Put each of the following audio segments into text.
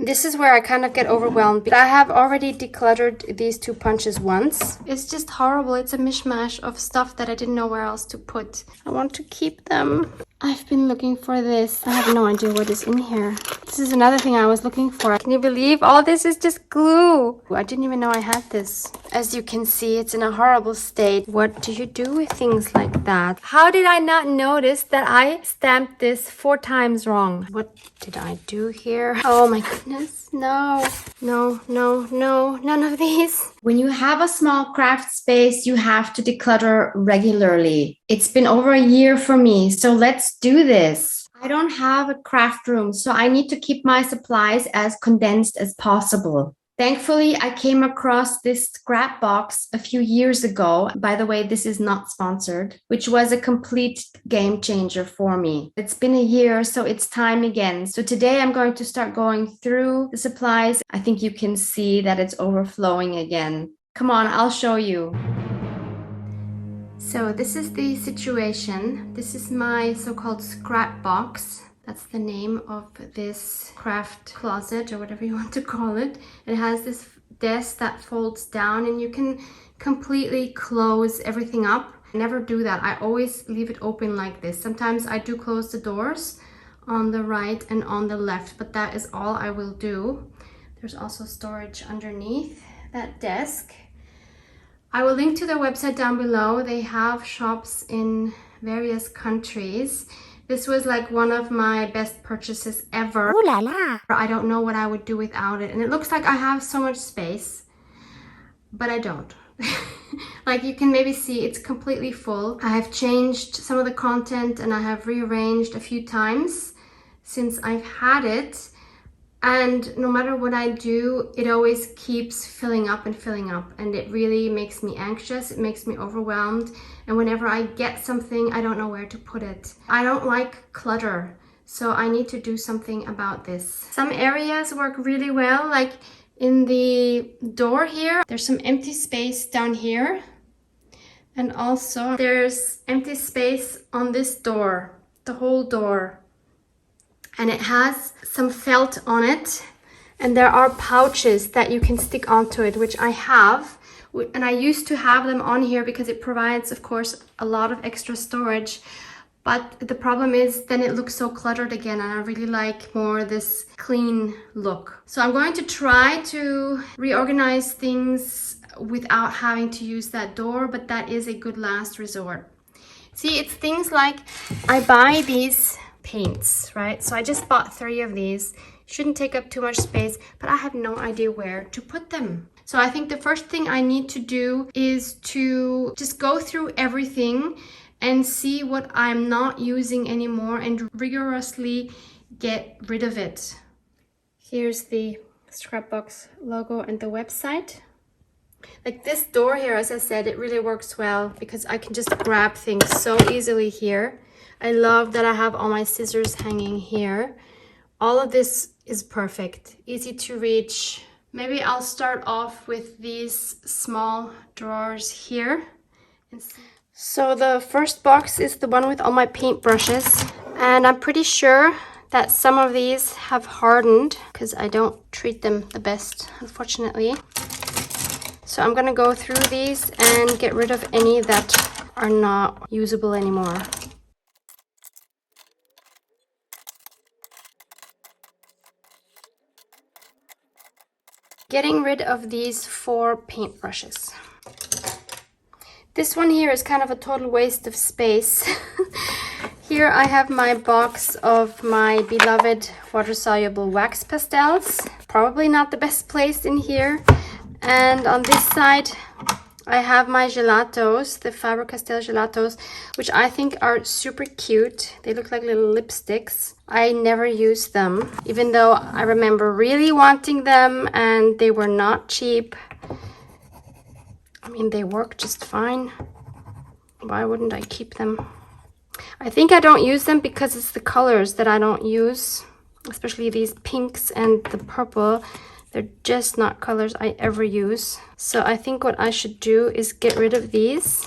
And this is where I kind of get overwhelmed. I have already decluttered these 2 punches once. It's just horrible. It's a mishmash of stuff that I didn't know where else to put. I want to keep them. I've been looking for this. I have no idea what is in here. This is another thing I was looking for. Can you believe all this is just glue? I didn't even know I had this. As you can see, it's in a horrible state. What do you do with things like that? How did I not notice that I stamped this 4 times wrong? What did I do here? Oh my goodness. No, no, no, no, none of these. When you have a small craft space, you have to declutter regularly. It's been over a year for me, so let's do this. I don't have a craft room, so I need to keep my supplies as condensed as possible. Thankfully, I came across this scrap box a few years ago. By the way, this is not sponsored, which was a complete game changer for me. It's been a year, so it's time again. So today I'm going to start going through the supplies. I think you can see that it's overflowing again. Come on, I'll show you. So this is the situation. This is my so-called scrap box. That's the name of this craft closet or whatever you want to call it. It has this desk that folds down and you can completely close everything up. I never do that. I always leave it open like this. Sometimes I do close the doors on the right and on the left, but that is all I will do. There's also storage underneath that desk. I will link to their website down below. They have shops in various countries. This was like one of my best purchases ever. Ooh la la. I don't know what I would do without it. And it looks like I have so much space, but I don't. Like you can maybe see it's completely full. I have changed some of the content and I have rearranged a few times since I've had it. And no matter what I do, it always keeps filling up, and it really makes me anxious. It makes me overwhelmed. And whenever I get something, I don't know where to put it. I don't like clutter, so I need to do something about this. Some areas work really well, like in the door here. There's some empty space down here. And also there's empty space on this door, the whole door. And it has some felt on it, and there are pouches that you can stick onto it, which I have, and I used to have them on here because it provides, of course, a lot of extra storage. But the problem is then it looks so cluttered again, and I really like more this clean look. So I'm going to try to reorganize things without having to use that door, but that is a good last resort. See, it's things like I buy these paints, right? So I just bought 3 of these. Shouldn't take up too much space, but I have no idea where to put them. So I think the first thing I need to do is to just go through everything and see what I'm not using anymore and rigorously get rid of it. Here's the Scrapbox logo and the website. Like this door here, as I said, it really works well because I can just grab things so easily here. I love that I have all my scissors hanging here. All of this is perfect, easy to reach. Maybe I'll start off with these small drawers here. So the first box is the one with all my paint brushes. And I'm pretty sure that some of these have hardened because I don't treat them the best, unfortunately. So I'm gonna go through these and get rid of any that are not usable anymore. Getting rid of these 4 paint brushes. This one here is kind of a total waste of space. Here I have my box of my beloved water-soluble wax pastels. Probably not the best place in here. And on this side I have my gelatos, the Faber-Castell gelatos, which I think are super cute. They look like little lipsticks. I never use them, even though I remember really wanting them and they were not cheap. I mean, they work just fine. Why wouldn't I keep them? I think I don't use them because it's the colors that I don't use, especially these pinks and the purple. They're just not colors I ever use. So I think what I should do is get rid of these.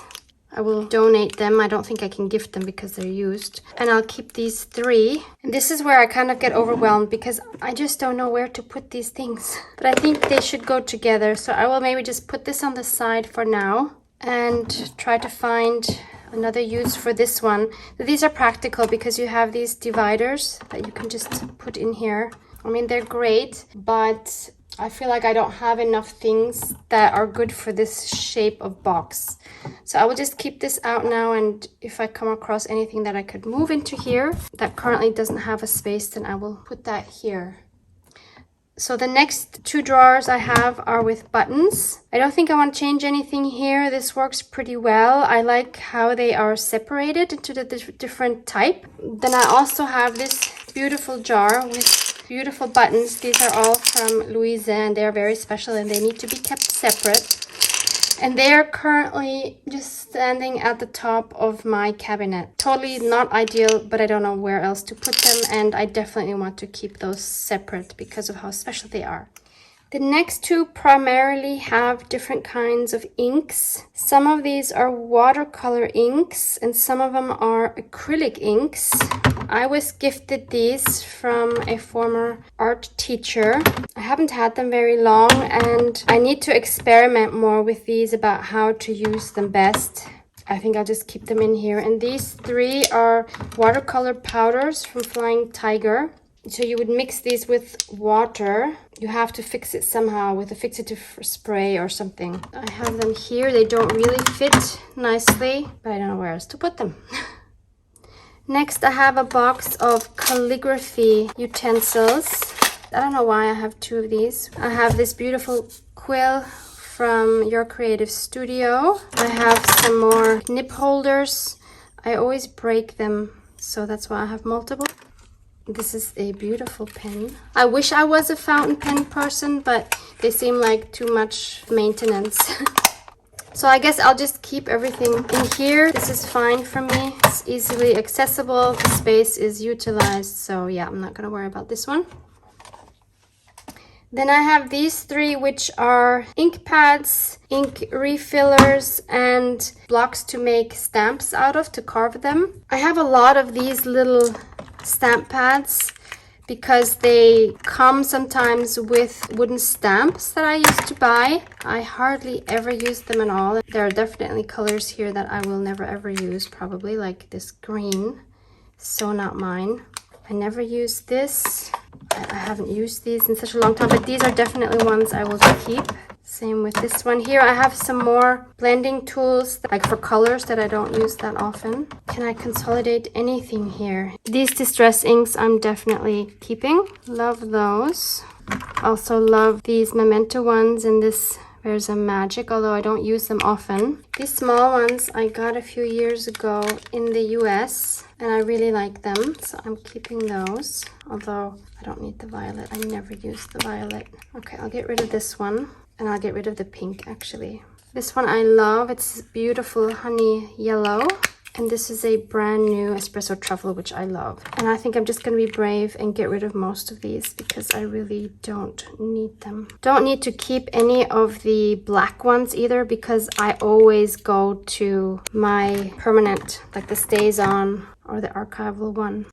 I will donate them. I don't think I can gift them because they're used. And I'll keep these 3. And this is where I kind of get overwhelmed because I just don't know where to put these things. But I think they should go together. So I will maybe just put this on the side for now and try to find another use for this one. These are practical because you have these dividers that you can just put in here. I mean, they're great, but I feel like I don't have enough things that are good for this shape of box. So I will just keep this out now, and if I come across anything that I could move into here that currently doesn't have a space, then I will put that here. So the next 2 drawers I have are with buttons. I don't think I want to change anything here. This works pretty well. I like how they are separated into the different type. Then I also have this beautiful jar with beautiful buttons. These are all from Louise, and they're very special and they need to be kept separate. And they are currently just standing at the top of my cabinet. Totally not ideal, but I don't know where else to put them, and I definitely want to keep those separate because of how special they are. The next 2 primarily have different kinds of inks. Some of these are watercolor inks and some of them are acrylic inks. I was gifted these from a former art teacher. I haven't had them very long and I need to experiment more with these about how to use them best. I think I'll just keep them in here. And these 3 are watercolor powders from Flying Tiger. So you would mix these with water. You have to fix it somehow with a fixative spray or something. I have them here. They don't really fit nicely, but I don't know where else to put them. Next, I have a box of calligraphy utensils. I don't know why I have 2 of these. I have this beautiful quill from Your Creative Studio. I have some more nib holders. I always break them, so that's why I have multiple. This is a beautiful pen. I wish I was a fountain pen person, but they seem like too much maintenance. So I guess I'll just keep everything in here. This is fine for me. It's easily accessible. The space is utilized. So yeah, I'm not gonna worry about this one. Then I have these 3, which are ink pads, ink refillers, and blocks to make stamps out of, to carve them. I have a lot of these little stamp pads because they come sometimes with wooden stamps that I used to buy. I hardly ever use them at all. There are definitely colors here that I will never ever use, probably like this green. So not mine. I never use this. I haven't used these in such a long time, but these are definitely ones I will keep. Same with this one here. I have some more blending tools, like for colors that I don't use that often. Can I consolidate anything here? These distress inks I'm definitely keeping. Love those. Also love these memento ones and this There's a Magic, although I don't use them often. These small ones I got a few years ago in the US and I really like them, so I'm keeping those. Although I don't need the violet. I never use the violet. Okay, I'll get rid of this one. And I'll get rid of the pink, actually. This one I love. It's beautiful honey yellow. And this is a brand new espresso truffle, which I love. And I think I'm just going to be brave and get rid of most of these because I really don't need them. Don't need to keep any of the black ones either because I always go to my permanent, like the Stays On or the archival one.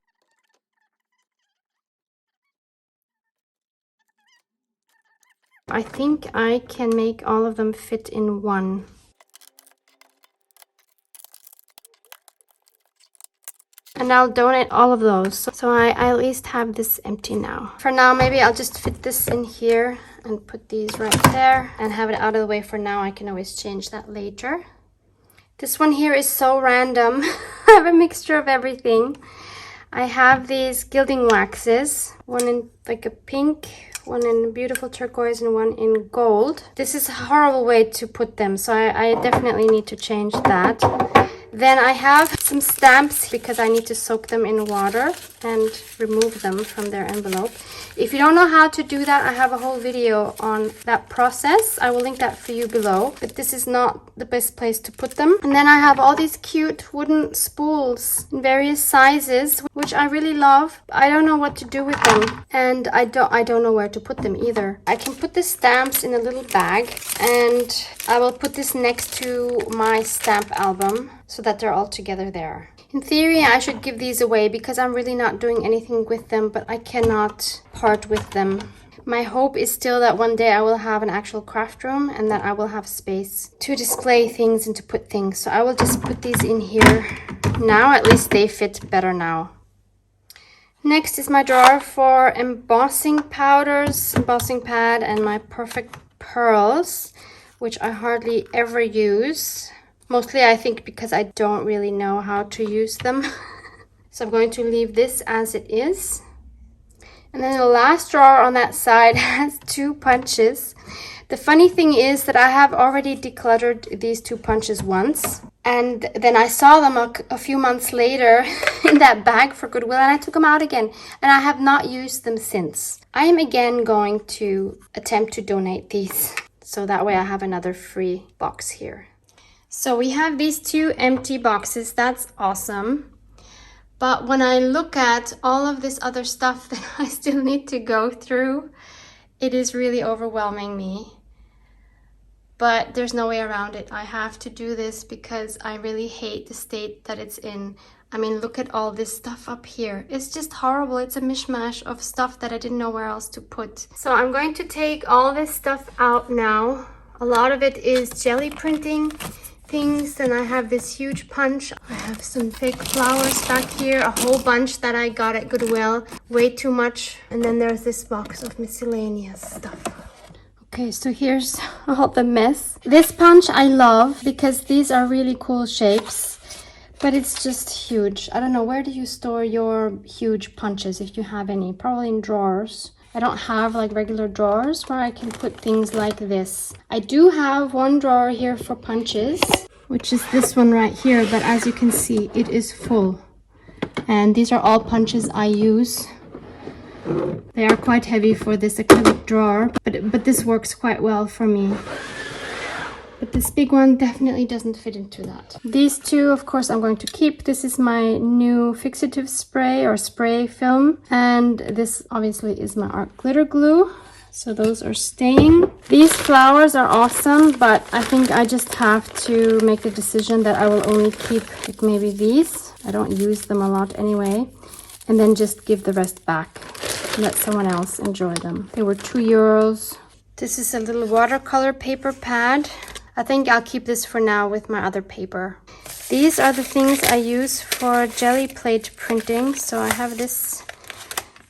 I think I can make all of them fit in one. And I'll donate all of those. So I at least have this empty now. For now, maybe I'll just fit this in here and put these right there and have it out of the way for now. I can always change that later. This one here is so random. I have a mixture of everything. I have these gilding waxes, one in like a pink, one in beautiful turquoise, and one in gold. This is a horrible way to put them, so I definitely need to change that. Then I have some stamps because I need to soak them in water and remove them from their envelope. If you don't know how to do that, I have a whole video on that process. I will link that for you below, but this is not the best place to put them. And then I have all these cute wooden spools in various sizes, which I really love. I don't know what to do with them, and I don't know where to put them either. I can put the stamps in a little bag and I will put this next to my stamp album so that they're all together there. In theory, I should give these away because I'm really not doing anything with them, but I cannot part with them. My hope is still that one day I will have an actual craft room and that I will have space to display things and to put things. So I will just put these in here now. At least they fit better now. Next is my drawer for embossing powders, embossing pad, and my perfect pearls, which I hardly ever use. Mostly I think because I don't really know how to use them. So I'm going to leave this as it is. And then the last drawer on that side has 2 punches. The funny thing is that I have already decluttered these 2 punches once. And then I saw them a few months later in that bag for Goodwill, and I took them out again. And I have not used them since. I am again going to attempt to donate these. So that way I have another free box here. So we have these 2 empty boxes. That's awesome. But when I look at all of this other stuff that I still need to go through, it is really overwhelming me. But there's no way around it. I have to do this because I really hate the state that it's in. I mean, look at all this stuff up here. It's just horrible. It's a mishmash of stuff that I didn't know where else to put. So I'm going to take all this stuff out now. A lot of it is jelly printing things, and I have this huge punch. I have some fake flowers back here, a whole bunch that I got at Goodwill, way too much. And then there's this box of miscellaneous stuff. Okay, so here's all the mess. This punch I love because these are really cool shapes, but it's just huge. I don't know, where do you store your huge punches if you have any? Probably in drawers. I don't have like regular drawers where I can put things like this. I do have one drawer here for punches, which is this one right here, but as you can see, it is full. And these are all punches I use. They are quite heavy for this acrylic drawer, but this works quite well for me. But this big one definitely doesn't fit into that. These 2, of course, I'm going to keep. This is my new fixative spray or spray film. And this obviously is my art glitter glue. So those are staying. These flowers are awesome, but I think I just have to make the decision that I will only keep like maybe these. I don't use them a lot anyway. And then just give the rest back. Let someone else enjoy them. They were €2. This is a little watercolor paper pad. I think I'll keep this for now with my other paper. These are the things I use for jelly plate printing. So I have this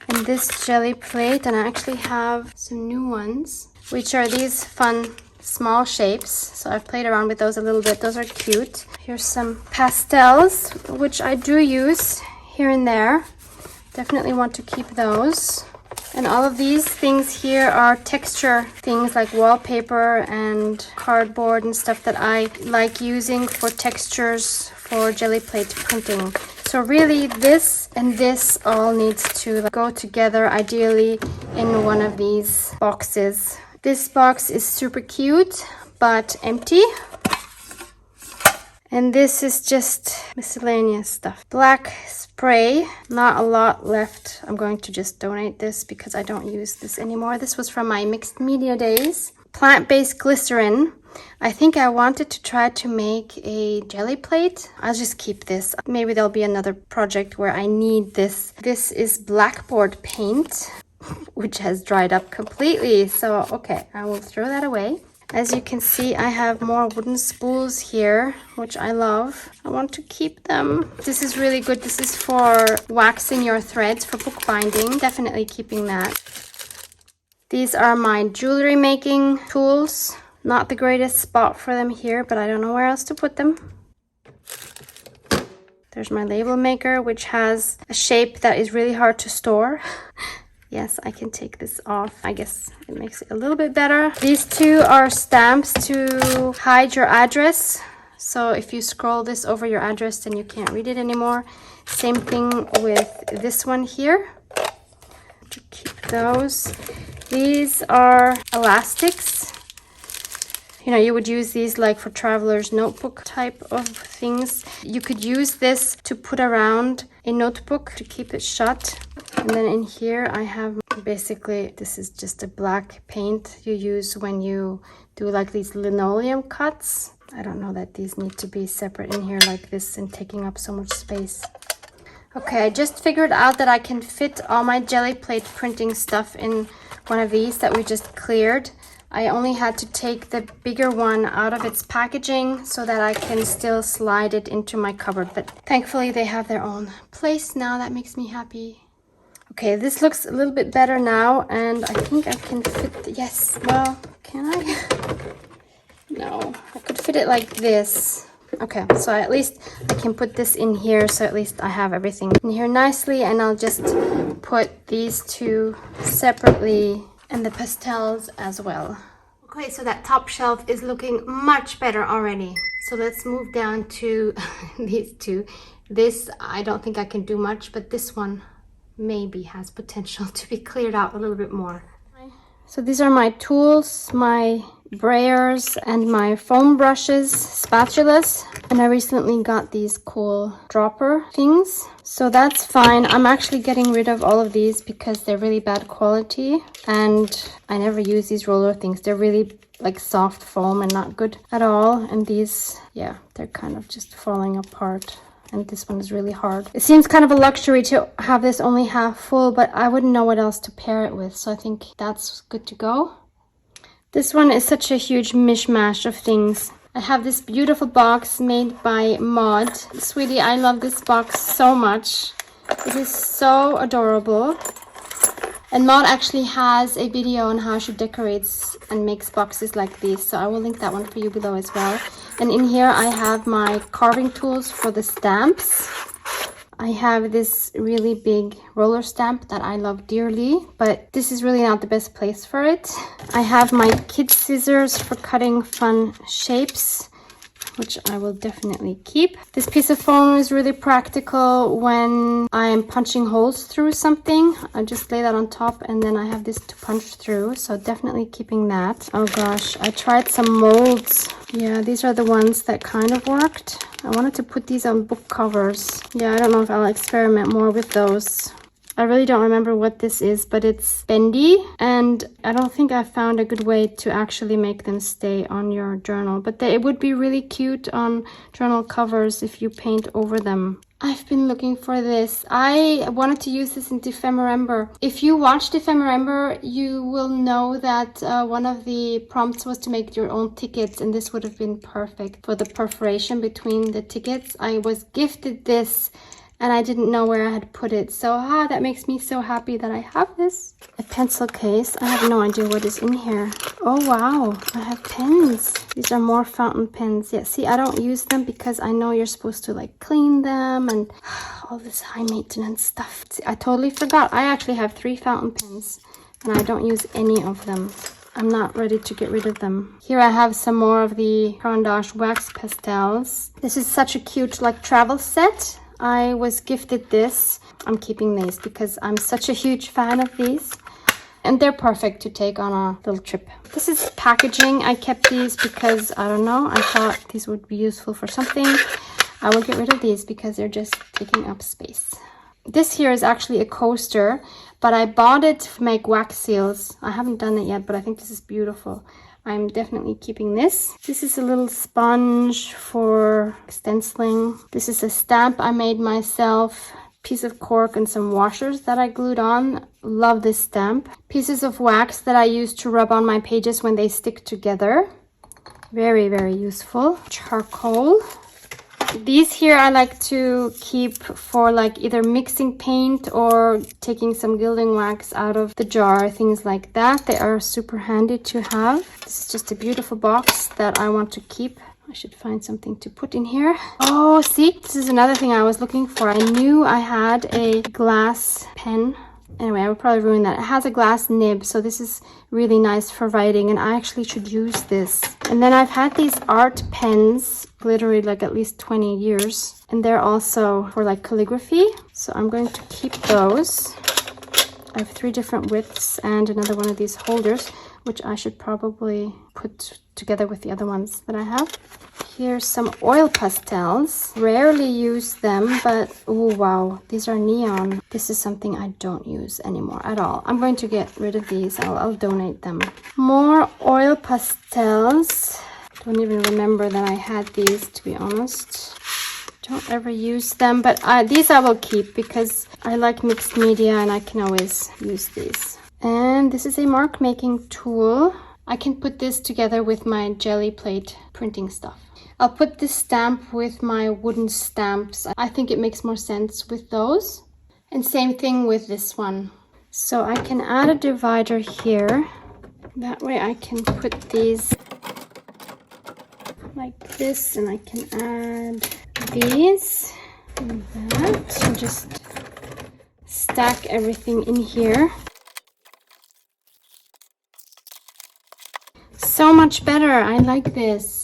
and this jelly plate, and I actually have some new ones, which are these fun small shapes. So I've played around with those a little bit. Those are cute. Here's some pastels, which I do use here and there. Definitely want to keep those. And all of these things here are texture things like wallpaper and cardboard and stuff that I like using for textures for jelly plate printing. So really this and this all needs to go together, ideally in one of these boxes. This box is super cute but empty. And this is just miscellaneous stuff. Black spray, not a lot left. I'm going to just donate this because I don't use this anymore. This was from my mixed media days. Plant-based glycerin. I think I wanted to try to make a jelly plate. I'll just keep this. Maybe there'll be another project where I need this. This is blackboard paint, which has dried up completely. So, okay, I will throw that away. As you can see, I have more wooden spools here, which I love. I want to keep them. This is really good. This is for waxing your threads for bookbinding. Definitely keeping that. These are my jewelry making tools. Not the greatest spot for them here, but I don't know where else to put them. There's my label maker, which has a shape that is really hard to store. Yes, I can take this off. I guess it makes it a little bit better. These 2 are stamps to hide your address. So if you scroll this over your address, then you can't read it anymore. Same thing with this one here. To keep those. These are elastics. You know, you would use these like for traveler's notebook type of things. You could use this to put around a notebook to keep it shut. And then in here I have Basically, this is just a black paint you use when you do like these linoleum cuts. I don't know that these need to be separate in here like this and taking up so much space. Okay, I just figured out that I can fit all my jelly plate printing stuff in one of these that we just cleared. I only had to take the bigger one out of its packaging so that I can still slide it into my cupboard. But thankfully they have their own place now. That makes me happy. Okay, this looks a little bit better now, and I think I can fit, yes, well, can I? No, I could fit it like this. Okay, so at least I can put this in here, so at least I have everything in here nicely, and I'll just put these two separately and the pastels as well. Okay, so that top shelf is looking much better already. So let's move down to these two. This, I don't think I can do much, but this one maybe has potential to be cleared out a little bit more. So these are my tools, my brayers and my foam brushes, spatulas, and I recently got these cool dropper things, so that's fine. I'm actually getting rid of all of these because they're really bad quality and I never use these roller things. They're really like soft foam and not good at all, and these, yeah, they're kind of just falling apart. And this one is really hard. It seems kind of a luxury to have this only half full, but I wouldn't know what else to pair it with, so I think that's good to go. This one is such a huge mishmash of things. I have this beautiful box made by Maud. Sweetie, I love this box so much. It is so adorable. And Maud actually has a video on how she decorates and makes boxes like these, so I will link that one for you below as well. And in here I have my carving tools for the stamps. I have this really big roller stamp that I love dearly, but this is really not the best place for it. I have my kid scissors for cutting fun shapes, which I will definitely keep. This piece of foam is really practical when I am punching holes through something. I just lay that on top and then I have this to punch through, so definitely keeping that. Oh gosh, I tried some molds. Yeah, these are the ones that kind of worked. I wanted to put these on book covers. Yeah, I don't know if I'll experiment more with those. I really don't remember what this is, but it's bendy, and I don't think I found a good way to actually make them stay on your journal, but it would be really cute on journal covers if you paint over them. I've been looking for this. I wanted to use this in Defemorember. If you watched Defemorember, you will know that one of the prompts was to make your own tickets, and this would have been perfect for the perforation between the tickets. I was gifted this and I didn't know where I had put it. So that makes me so happy that I have this. A pencil case. I have no idea what is in here. Oh wow, I have pens. These are more fountain pens. Yeah, see, I don't use them because I know you're supposed to like clean them and all this high maintenance stuff. See, I totally forgot. I actually have 3 fountain pens and I don't use any of them. I'm not ready to get rid of them. Here I have some more of the Caran d'Ache wax pastels. This is such a cute like travel set. I was gifted this. I'm keeping these because I'm such a huge fan of these. And they're perfect to take on a little trip. This is packaging. I kept these because, I don't know, I thought these would be useful for something. I will get rid of these because they're just taking up space. This here is actually a coaster, but I bought it to make wax seals. I haven't done it yet, but I think this is beautiful. I'm definitely keeping this. This is a little sponge for stenciling. This is a stamp I made myself. Piece of cork and some washers that I glued on. Love this stamp. Pieces of wax that I use to rub on my pages when they stick together. Very, very useful. Charcoal. These here I like to keep for like either mixing paint or taking some gilding wax out of the jar, things like that. They are super handy to have. This is just a beautiful box that I want to keep. I should find something to put in here. Oh, see, this is another thing I was looking for. I knew I had a glass pen. Anyway, I would probably ruin that. It has a glass nib, so this is really nice for writing, and I actually should use this. And then I've had these art pens, literally like at least 20 years, and they're also for like calligraphy, so I'm going to keep those. I have 3 different widths and another one of these holders, which I should probably put together with the other ones that I have. Here's some oil pastels. Rarely use them, but oh wow, these are neon. This is something I don't use anymore at all. I'm going to get rid of these. I'll donate them. More oil pastels. Don't even remember that I had these, to be honest. Don't ever use them, but these I will keep because I like mixed media and I can always use these. And this is a mark making tool. I can put this together with my jelly plate printing stuff. I'll put this stamp with my wooden stamps. I think it makes more sense with those. And same thing with this one. So I can add a divider here. That way I can put these like this, and I can add these and that, and just stack everything in here. So much better. I like this.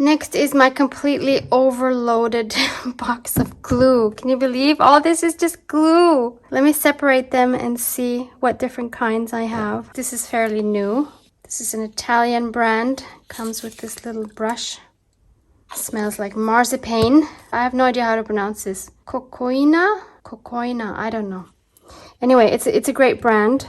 Next is my completely overloaded box of glue. Can you believe all this is just glue? Let me separate them and see what different kinds I have. This is fairly new. This is an Italian brand. Comes with this little brush. Smells like marzipan. I have no idea how to pronounce this. Cocoina, I don't know. Anyway, it's a great brand.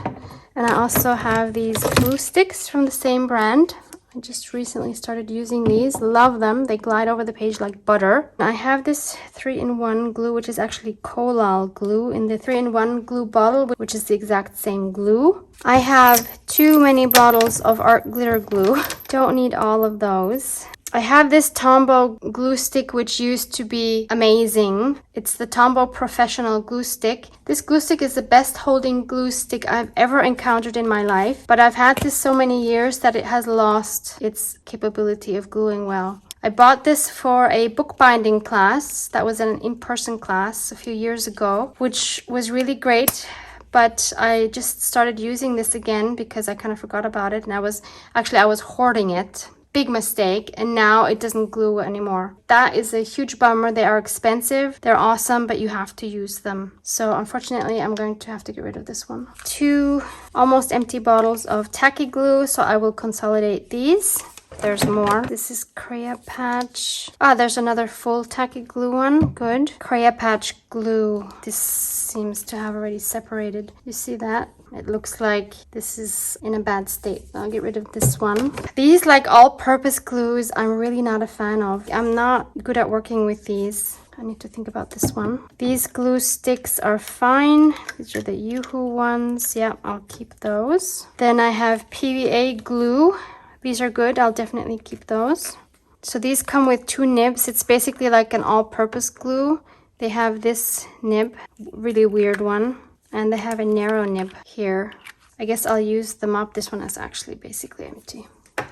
And I also have these glue sticks from the same brand. I just recently started using these. Love them. They glide over the page like butter. I have this 3-in-1 glue, which is actually Collal glue in the 3-in-1 glue bottle, which is the exact same glue. I have too many bottles of art glitter glue. Don't need all of those. I have this Tombow glue stick, which used to be amazing. It's the Tombow Professional glue stick. This glue stick is the best holding glue stick I've ever encountered in my life, but I've had this so many years that it has lost its capability of gluing well. I bought this for a bookbinding class that was an in-person class a few years ago, which was really great. But I just started using this again because I kind of forgot about it, and I was hoarding it. Big mistake, and now it doesn't glue anymore. That is a huge bummer. They are expensive, they're awesome, but you have to use them. So unfortunately, I'm going to have to get rid of this one. 2 almost empty bottles of tacky glue, so I will consolidate these. There's more. This is Crayon Patch. There's another full tacky glue one. Good. Crayon Patch glue. This seems to have already separated. You see that? It looks like this is in a bad state. I'll get rid of this one. These, like all-purpose glues, I'm really not a fan of. I'm not good at working with these. I need to think about this one. These glue sticks are fine. These are the Yoo-hoo ones. Yeah, I'll keep those. Then I have PVA glue. These are good. I'll definitely keep those. So these come with 2 nibs. It's basically like an all-purpose glue. They have this nib, really weird one. And they have a narrow nib here. I guess I'll use them up. This one is actually basically empty.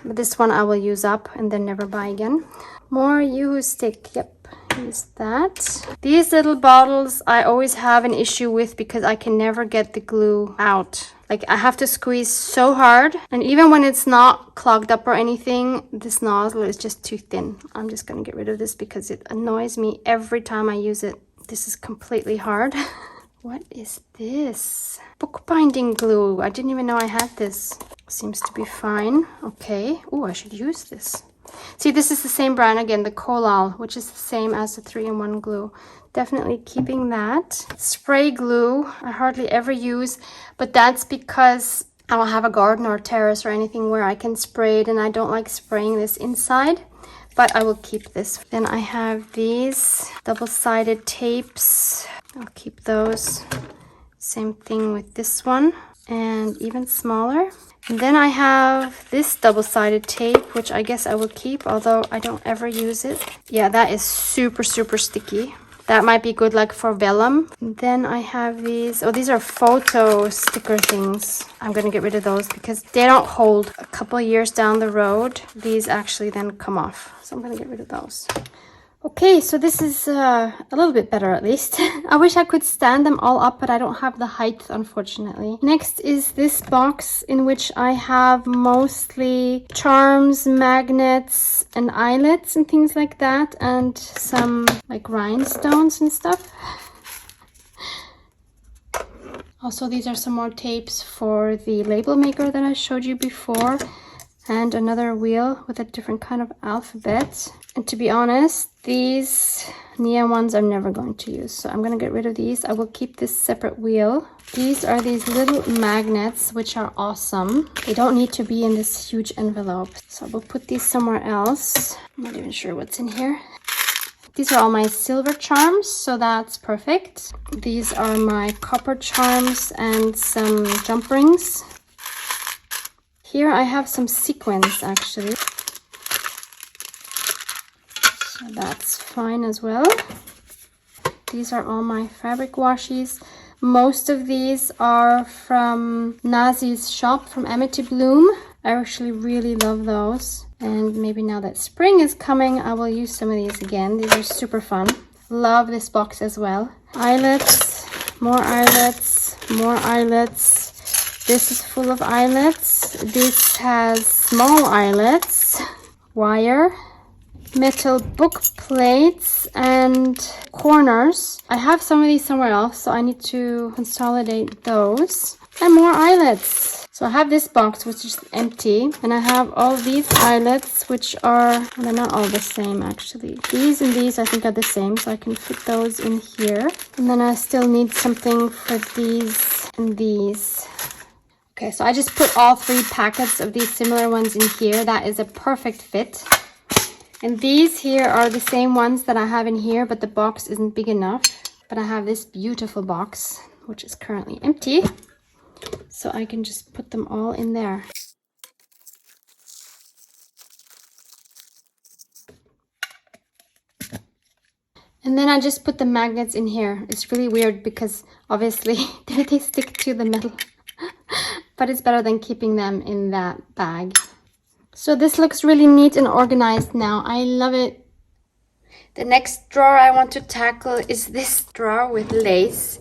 But this one I will use up and then never buy again. More Yoo-hoo stick. Yep, use that. These little bottles I always have an issue with because I can never get the glue out. Like, I have to squeeze so hard. And even when it's not clogged up or anything, this nozzle is just too thin. I'm just going to get rid of this because it annoys me every time I use it. This is completely hard. What is this? Bookbinding glue. I didn't even know I had this. Seems to be fine. Okay. Oh, I should use this. See, this is the same brand again, the Collal, which is the same as the 3-in-1 glue. Definitely keeping that. Spray glue, I hardly ever use, but that's because I don't have a garden or terrace or anything where I can spray it, and I don't like spraying this inside, but I will keep this. Then I have these double-sided tapes. I'll keep those. Same thing with this one, and even smaller. And then I have this double-sided tape, which I guess I will keep, although I don't ever use it. Yeah, that is super, super sticky. That might be good like for vellum. And then I have these. Oh, these are photo sticker things. I'm going to get rid of those because they don't hold. A couple years down the road, these actually then come off. So I'm going to get rid of those. Okay, so this is a little bit better at least. I wish I could stand them all up, but I don't have the height, unfortunately. Next is this box in which I have mostly charms, magnets, and eyelets and things like that, and some like rhinestones and stuff. Also, these are some more tapes for the label maker that I showed you before. and another wheel with a different kind of alphabet. And to be honest, these neon ones I'm never going to use, so I'm going to get rid of these. I will keep this separate wheel. These are these little magnets, which are awesome. They don't need to be in this huge envelope, so I will put these somewhere else. I'm not even sure what's in here. These are all my silver charms, so that's perfect. These are my copper charms and some jump rings. Here I have some sequins actually, so that's fine as well. These are all my fabric washes. Most of these are from Nazi's shop from Amity Bloom. I actually really love those. And maybe now that spring is coming, I will use some of these again. These are super fun. Love this box as well. Eyelets, more eyelets, more eyelets. This is full of eyelets. This has small eyelets, wire, metal book plates, and corners. I have some of these somewhere else, so I need to consolidate those. And more eyelets. So I have this box which is empty, and I have all these eyelets which are, well, they're not all the same actually. These and these I think are the same, so I can fit those in here. And then I still need something for these and these. Okay, so I just put all 3 packets of these similar ones in here. That is a perfect fit. And these here are the same ones that I have in here, but the box isn't big enough. But I have this beautiful box, which is currently empty. So I can just put them all in there. And then I just put the magnets in here. It's really weird because obviously they stick to the metal. But it's better than keeping them in that bag. So this looks really neat and organized now. I love it. The next drawer I want to tackle is this drawer with lace.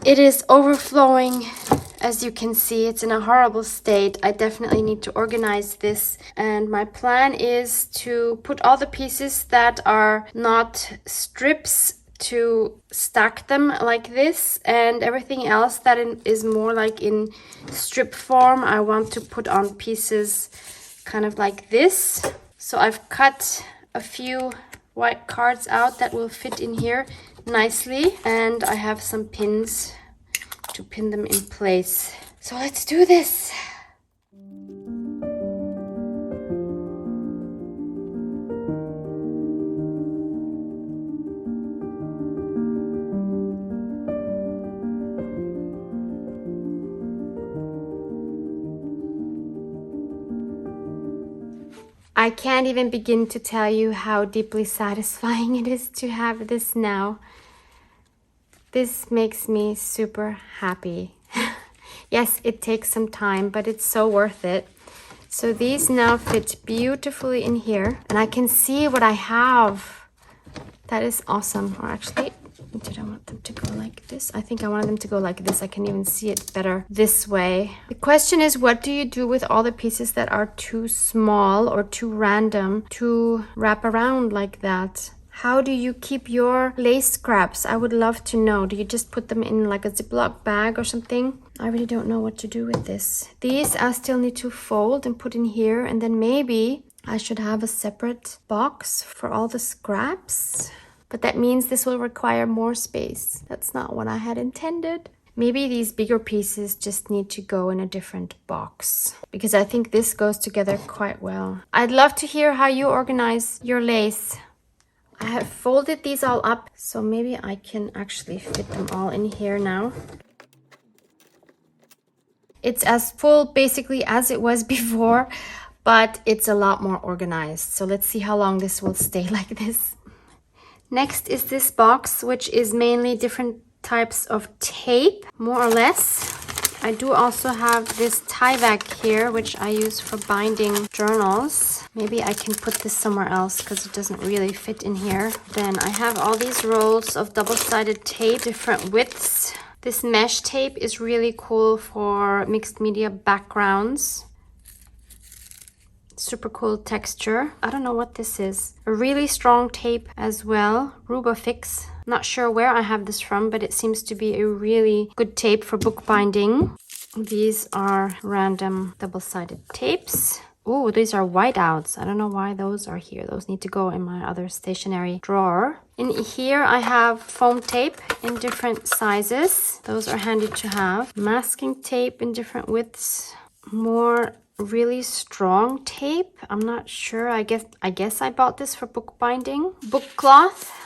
It is overflowing, as you can see. It's in a horrible state. I definitely need to organize this. And my plan is to put all the pieces that are not strips to stack them like this, and everything else that is more like in strip form I want to put on pieces kind of like this. So I've cut a few white cards out that will fit in here nicely, and I have some pins to pin them in place. So let's do this. I can't even begin to tell you how deeply satisfying it is to have this now. This makes me super happy. Yes, it takes some time, but it's so worth it. So these now fit beautifully in here, and I can see what I have. That is awesome. Or actually, did I want them to go like this? I think I wanted them to go like this. I can even see it better this way. The question is, what do you do with all the pieces that are too small or too random to wrap around like that? How do you keep your lace scraps? I would love to know. Do you just put them in like a Ziploc bag or something? I really don't know what to do with this. These I still need to fold and put in here, and then maybe I should have a separate box for all the scraps. But that means this will require more space. That's not what I had intended. Maybe these bigger pieces just need to go in a different box, because I think this goes together quite well. I'd love to hear how you organize your lace. I have folded these all up, so maybe I can actually fit them all in here now. It's as full basically as it was before, but it's a lot more organized. So let's see how long this will stay like this. Next is this box, which is mainly different types of tape, more or less. I do also have this Tyvek here, which I use for binding journals. Maybe I can put this somewhere else because it doesn't really fit in here. Then I have all these rolls of double-sided tape, different widths. This mesh tape is really cool for mixed media backgrounds. Super cool texture. I don't know what this is. A really strong tape as well. Rubafix. Not sure where I have this from, but it seems to be a really good tape for bookbinding. These are random double-sided tapes. Oh, these are whiteouts. I don't know why those are here. Those need to go in my other stationery drawer. In here, I have foam tape in different sizes. Those are handy to have. Masking tape in different widths. More really strong tape. I'm not sure. I guess I bought this for bookbinding. Book cloth.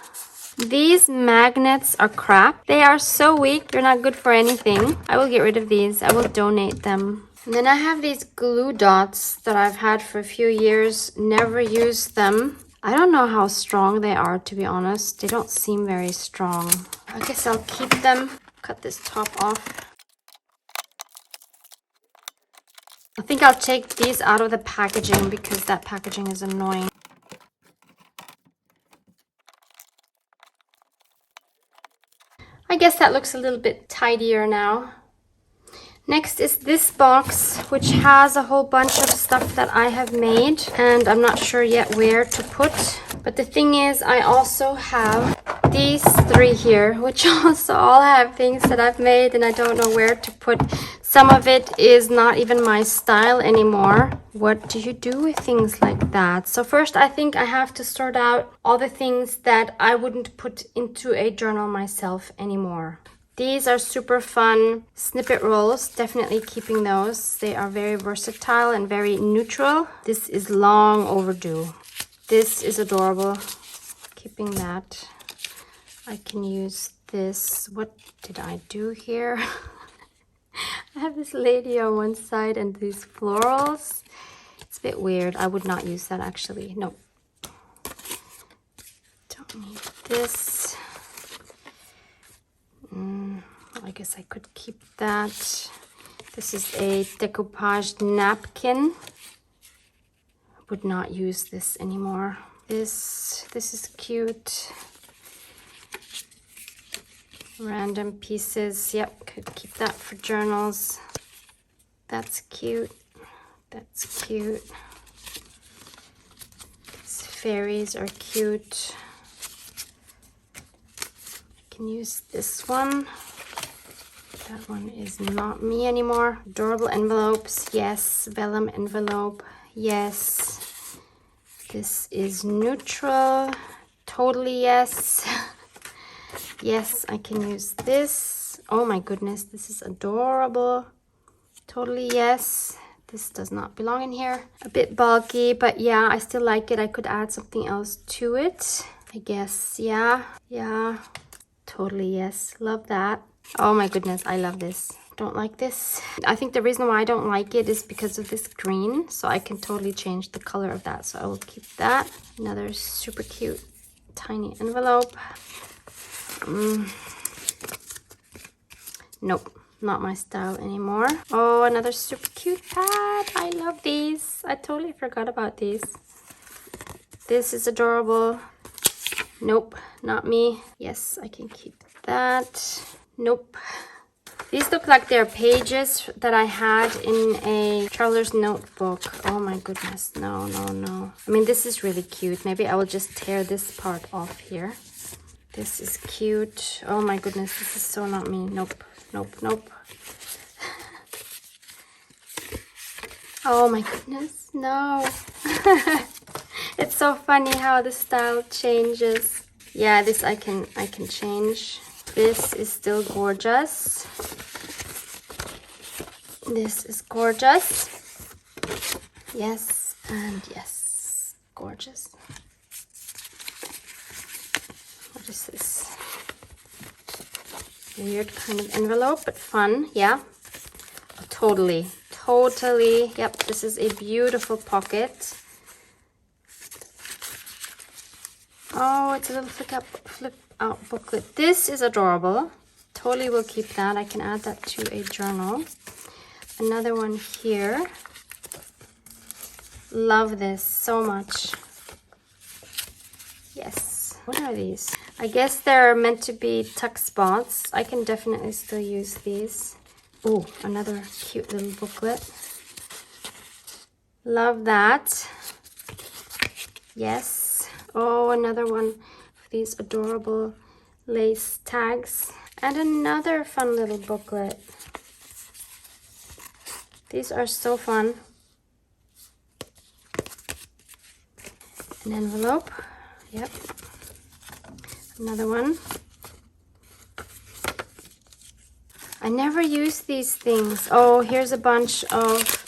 These magnets are crap. They are so weak. They're not good for anything. I will get rid of these. I will donate them. And then I have these glue dots that I've had for a few years. Never used them. I don't know how strong they are, to be honest. They don't seem very strong. I guess I'll keep them. Cut this top off. I think I'll take these out of the packaging because that packaging is annoying. I guess that looks a little bit tidier now. Next is this box, which has a whole bunch of stuff that I have made, and I'm not sure yet where to put. But the thing is, I also have these three here, which also all have things that I've made, and I don't know where to put. Some of it is not even my style anymore. What do you do with things like that? So first, I think I have to sort out all the things that I wouldn't put into a journal myself anymore. These are super fun snippet rolls, definitely keeping those. They are very versatile and very neutral. This is long overdue. This is adorable, keeping that. I can use this. What did I do here? I have this lady on one side and these florals. It's a bit weird. I would not use that actually. No. Don't need this. I guess I could keep that. This is a decoupaged napkin. Would not use this anymore. This is cute. Random pieces. Yep, could keep that for journals. That's cute. That's cute. These fairies are cute. I can use this one. That one is not me anymore. Adorable envelopes. Yes. Vellum envelope. Yes. This is neutral. Totally yes. Yes, I can use this. Oh my goodness, this is adorable. Totally yes. This does not belong in here. A bit bulky, but yeah, I still like it. I could add something else to it. I guess, yeah. Yeah, totally yes. Love that. Oh my goodness, I love this. Don't like this. I think the reason why I don't like it is because of this green. So I can totally change the color of that. So I will keep that. Another super cute tiny envelope. Nope, not my style anymore. Oh, another super cute pad. I love these. I totally forgot about these. This is adorable. Nope, not me. Yes, I can keep that. Nope. These look like they're pages that I had in a traveler's notebook. Oh my goodness. No, no, no. I mean, this is really cute. Maybe I will just tear this part off here. This is cute. Oh my goodness, this is so not me. Nope, nope, nope. Oh my goodness, no. It's so funny how the style changes. Yeah, this I can change. This is still gorgeous. This is gorgeous. Yes, and yes. Gorgeous. What is this? Weird kind of envelope, but fun. Yeah. Oh, totally. Totally. Yep, this is a beautiful pocket. Oh, it's a little flip out booklet. This is adorable. Totally will keep that. I can add that to a journal. Another one here. Love this so much. Yes. What are these? I guess they're meant to be tuck spots. I can definitely still use these. Oh, another cute little booklet. Love that. Yes. Oh, another one of these adorable lace tags. And another fun little booklet. These are so fun. An envelope. Yep. Another one. I never use these things. Oh, here's a bunch of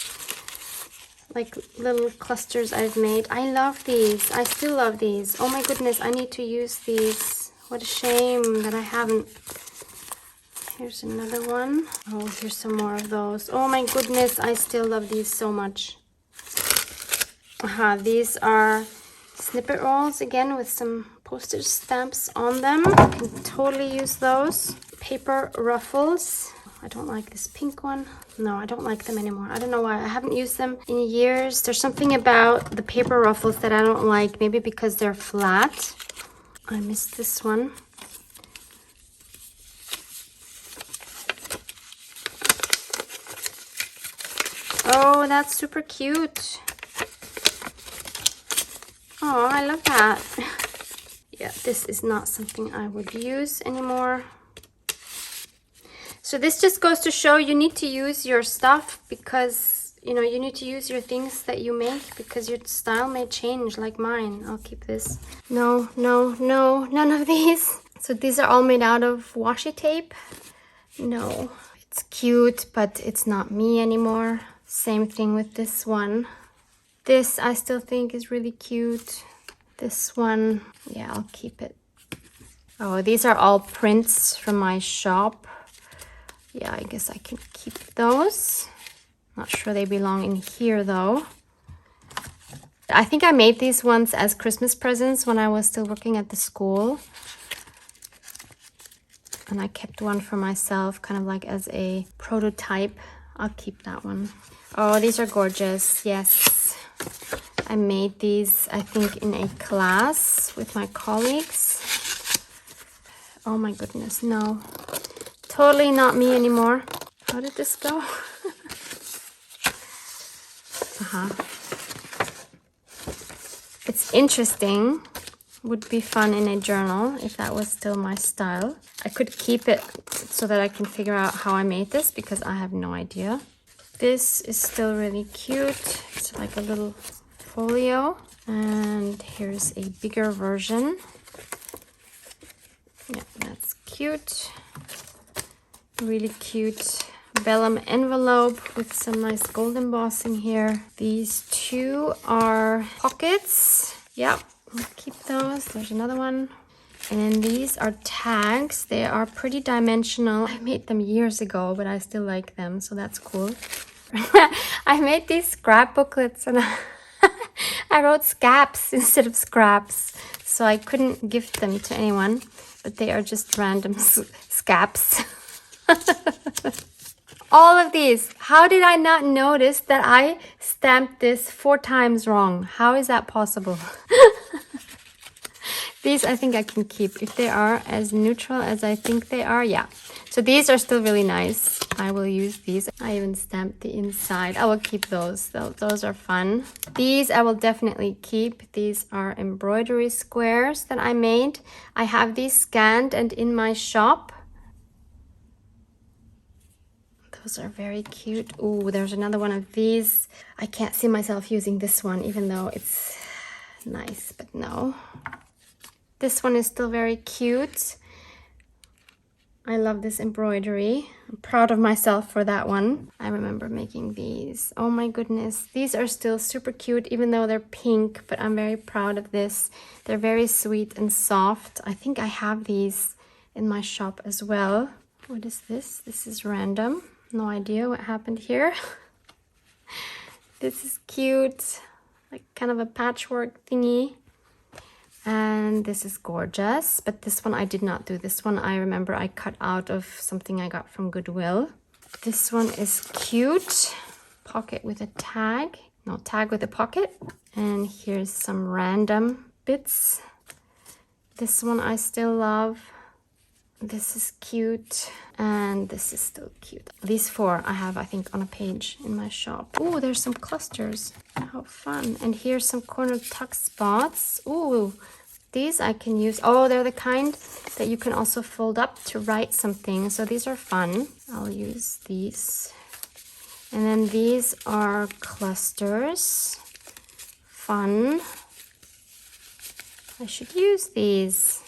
like little clusters I've made. I love these. I still love these. Oh my goodness, I need to use these. What a shame that I haven't. Here's another one. Oh, here's some more of those. Oh my goodness, I still love these so much. These are snippet rolls again with some postage stamps on them. I can totally use those. Paper ruffles. I don't like this pink one. No, I don't like them anymore. I don't know why. I haven't used them in years. There's something about the paper ruffles that I don't like. Maybe because they're flat. I missed this one. Oh, that's super cute. Oh, I love that. Yeah, this is not something I would use anymore. So this just goes to show you need to use your stuff because, you know, you need to use your things that you make because your style may change like mine. I'll keep this. No, no, no, none of these. So these are all made out of washi tape. No, it's cute, but it's not me anymore. Same thing with this one. This I still think is really cute. This one, yeah, I'll keep it. Oh, these are all prints from my shop. Yeah, I guess I can keep those. Not sure they belong in here though. I think I made these ones as Christmas presents when I was still working at the school. And I kept one for myself, kind of like as a prototype. I'll keep that one. Oh, these are gorgeous. Yes. I made these, I think, in a class with my colleagues. Oh my goodness, no. Totally not me anymore. How did this go? It's interesting. Would be fun in a journal if that was still my style. I could keep it so that I can figure out how I made this because I have no idea. This is still really cute. It's like a little folio. And here's a bigger version. Yeah, that's cute. Really cute vellum envelope with some nice gold embossing here. These two are pockets. Yep, I'll keep those. There's another one. And these are tags. They are pretty dimensional. I made them years ago, but I still like them, so that's cool. I made these scrap booklets and I wrote scaps instead of scraps, so I couldn't gift them to anyone, but they are just random scaps. All of these. How did I not notice that I stamped this 4 times wrong? How is that possible? These I think I can keep if they are as neutral as I think they are. Yeah. So these are still really nice. I will use these. I even stamped the inside. I will keep those. Those are fun. These I will definitely keep. These are embroidery squares that I made. I have these scanned and in my shop. Those are very cute. Oh, there's another one of these. I can't see myself using this one, even though it's nice, but no. This one is still very cute. I love this embroidery. I'm proud of myself for that one. I remember making these. Oh my goodness. These are still super cute, even though they're pink, but I'm very proud of this. They're very sweet and soft. I think I have these in my shop as well. What is this? This is random. No idea what happened here. This is cute, like kind of a patchwork thingy. And this is gorgeous, but this one I did not do. This one I remember I cut out of something I got from Goodwill. This one is cute. Pocket with a tag. No, tag with a pocket. And here's some random bits. This one I still love. This is cute, and this is still cute. These 4 I have, I think, on a page in my shop. Oh, there's some clusters. How fun. And here's some corner tuck spots. Oh, these I can use. Oh, they're the kind that you can also fold up to write something. So these are fun. I'll use these. And then these are clusters. Fun. I should use these.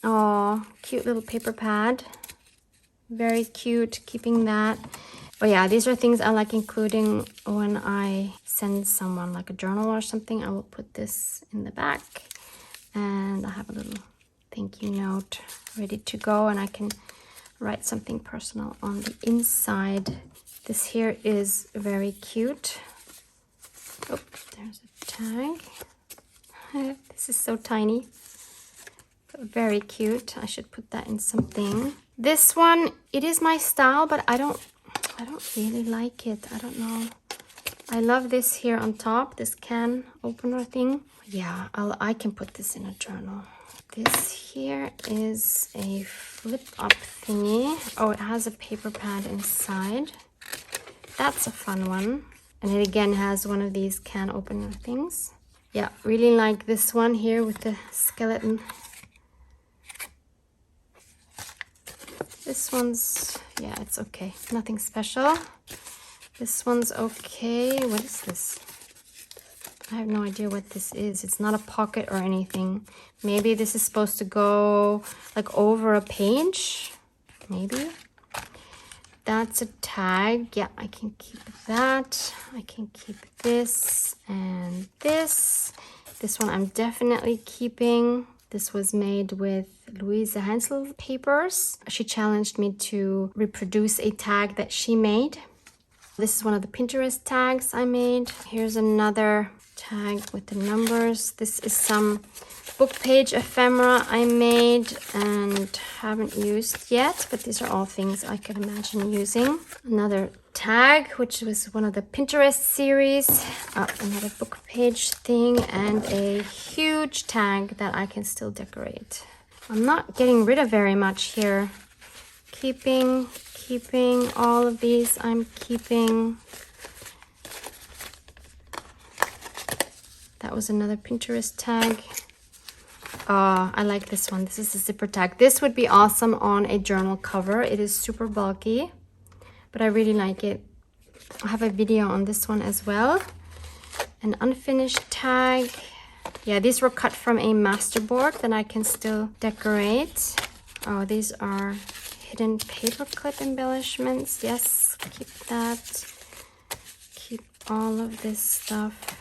Oh, cute little paper pad. Very cute, keeping that. Oh yeah, these are things I like including when I send someone like a journal or something. I will put this in the back and I have a little thank you note ready to go, and I can write something personal on the inside. This here is very cute. Oh, there's a tag. This is so tiny. Very cute. I should put that in something. This one, it is my style, but I don't really like it. I don't know. I love this here on top, this can opener thing. Yeah, I can put this in a journal. This here is a flip up thingy. Oh, it has a paper pad inside. That's a fun one. And it again has one of these can opener things. Yeah, really like this one here with the skeleton. This one's, yeah, it's okay. Nothing special. This one's okay. What is this? I have no idea what this is. It's not a pocket or anything. Maybe this is supposed to go like over a page. Maybe. That's a tag. Yeah, I can keep that. I can keep this and this. This one I'm definitely keeping. This was made with Louise Hansel papers. She challenged me to reproduce a tag that she made. This is one of the Pinterest tags I made. Here's another tag with the numbers. This is some book page ephemera I made and haven't used yet, but these are all things I could imagine using. Another tag, which was one of the Pinterest series. Another book page thing, and a huge tag that I can still decorate. I'm not getting rid of very much here. Keeping all of these. I'm keeping. That was another Pinterest tag. Oh, I like this one. This is a zipper tag. This would be awesome on a journal cover. It is super bulky, but I really like it. I have a video on this one as well. An unfinished tag. Yeah, these were cut from a masterboard that I can still decorate. Oh, these are hidden paperclip embellishments. Yes, keep that. Keep all of this stuff.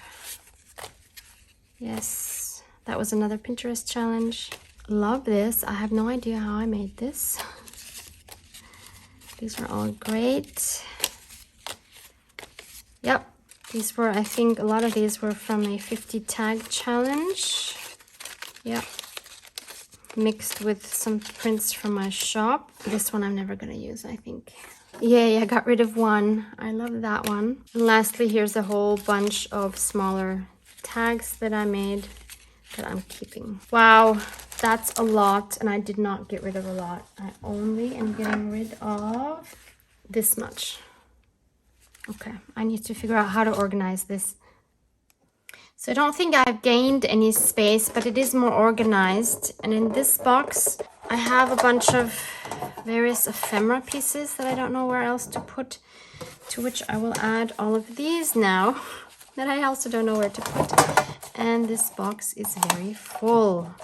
Yes, that was another Pinterest challenge. Love this. I have no idea how I made this. These are all great. Yep, these were, I think a lot of these were from a 50 tag challenge. Yep. Mixed with some prints from my shop. This one I'm never gonna use, I think. Yay, I got rid of one. I love that one. And lastly, here's a whole bunch of smaller tags that I made that I'm keeping. Wow, that's a lot, and I did not get rid of a lot. I only am getting rid of this much. Okay, I need to figure out how to organize this. So I don't think I've gained any space, but it is more organized. And in this box, I have a bunch of various ephemera pieces that I don't know where else to put, to which I will add all of these now that I also don't know where to put. And this box is very full.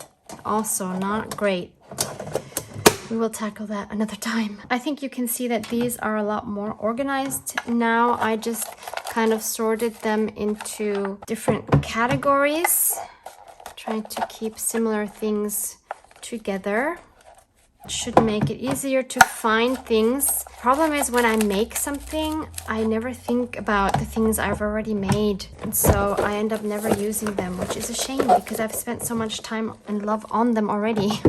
Also not great. We will tackle that another time. I think you can see that these are a lot more organized now. I just kind of sorted them into different categories, trying to keep similar things together. It should make it easier to find things. Problem is, when I make something, I never think about the things I've already made, and so I end up never using them, which is a shame because I've spent so much time and love on them already.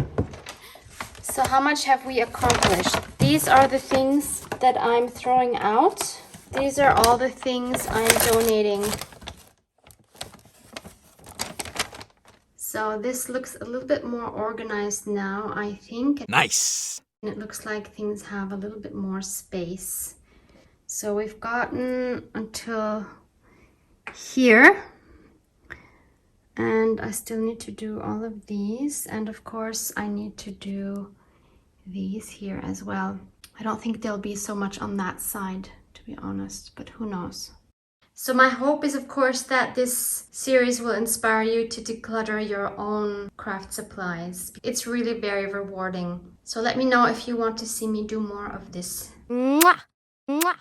So how much have we accomplished? These are the things that I'm throwing out. These are all the things I'm donating. So this looks a little bit more organized now, I think. Nice. And it looks like things have a little bit more space. So we've gotten until here. And I still need to do all of these. And of course, I need to do these here as well. I don't think there'll be so much on that side, to be honest, but who knows. So my hope is, of course, that this series will inspire you to declutter your own craft supplies. It's really very rewarding. So let me know if you want to see me do more of this. Mwah! Mwah!